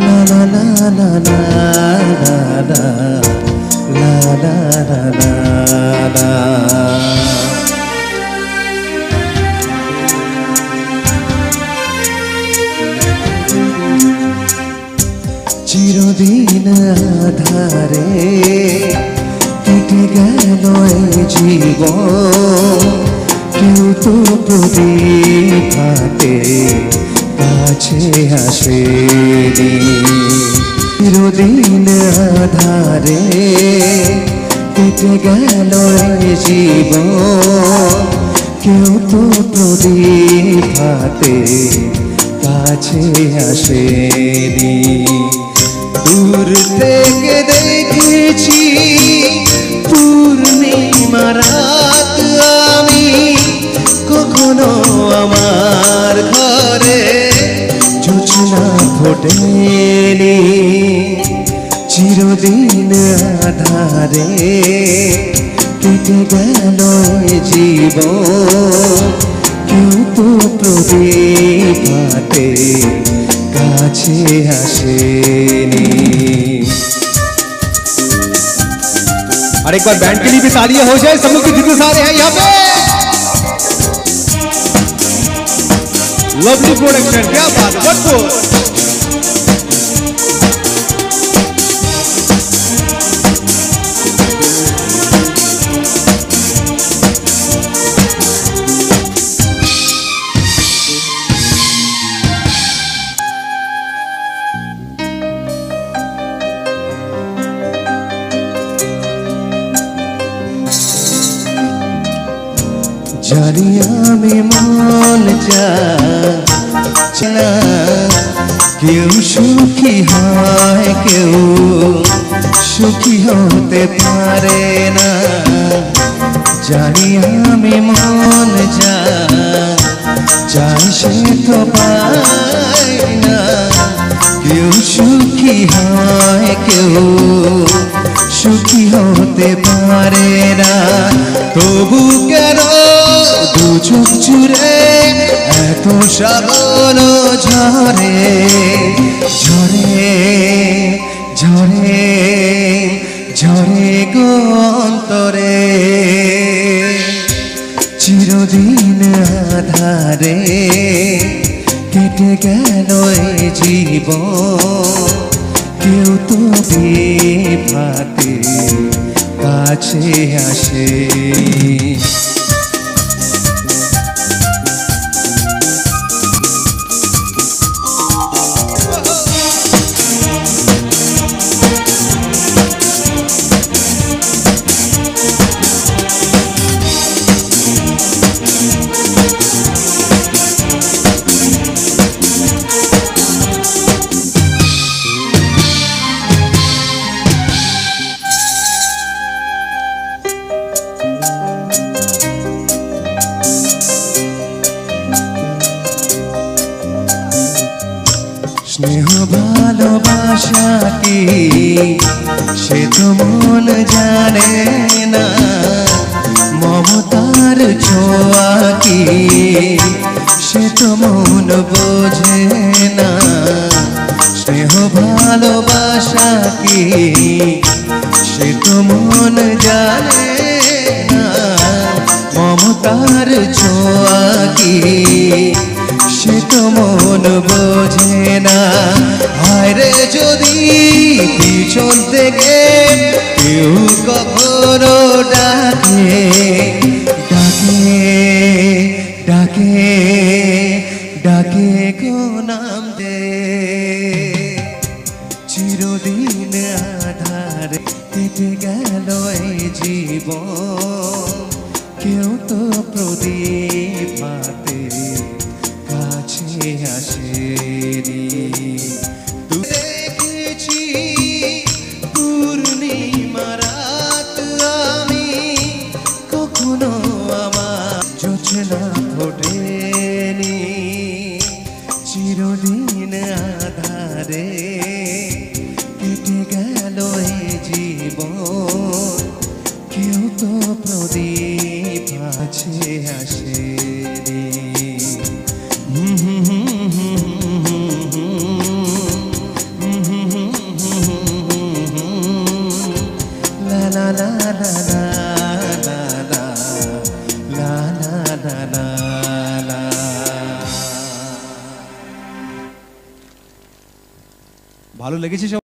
La la la la la la la la la la la. চিরদিন আধারে কেটে গেল এই জীবন, কেউ তো প্রদীপ হাতে কাছে আসেনি। চিরদিন আধারে কেটে গেল এই জীবন, কেউ তো প্রদীপ হাতে কাছে আসেনি। দূর থেকে দেখেছি পূর্ণিমা রাত আমি, কখনো আমার ঘরে জোছনা ফোটেনি। চিরদিন আধারে কেটে গেল জীবন, কেউ তো প্রদীপ হাতে কাছে আসেনি। और एक बार बैंड के लिए भी तालियां हो जाए, सब लोग जितने सारे हैं यहाँ पे। लवली प्रोडक्शन, क्या बात है। জানি আমি মন চায় না কেউ সুখী হয়, কেউ সুখী হতে পারে না। জানি আমি মন চায় সে তো পায় না, কেউ সুখী হয়, কেউ সুখী হতে পারে না। তবু কেন দু চোখ জুড়ে এত শ্রাবণ ঝরে ঝরে ঝরে ঝরে গো অন্তরে। চিরদিন আধারে কেটে গেল এই জীবন, কেউ তো বিভাতে কাছে আসে। স্নেহ ভালোবাসা কি সে তো মন জানে না, মমতার ছোঁয়া কি সে তো মন বোঝে না। স্নেহ ভালোবাসা কি সে তো মন জানে না, মমতার ছোঁয়া কি সে তো মন বোঝে না। হায়রে যদি পিছন থেকে কেউ কখনো ডাকে ডাকে ডাকে ডাকে গো নাম দে। চিরদিন আধারে কেটে গেল এই জীবন, কেউ তো প্রদীপ হাতে কাছে আসেনি। দেখেছি পূর্ণিমা রাত আমি, কখনো আমার জোছনা ফোটেনি। চিরদিন আধারে কেটে গেল এই জীবন, কেউ তো প্রদীপ কাছে আসেনি। ভালো লেগেছে সব?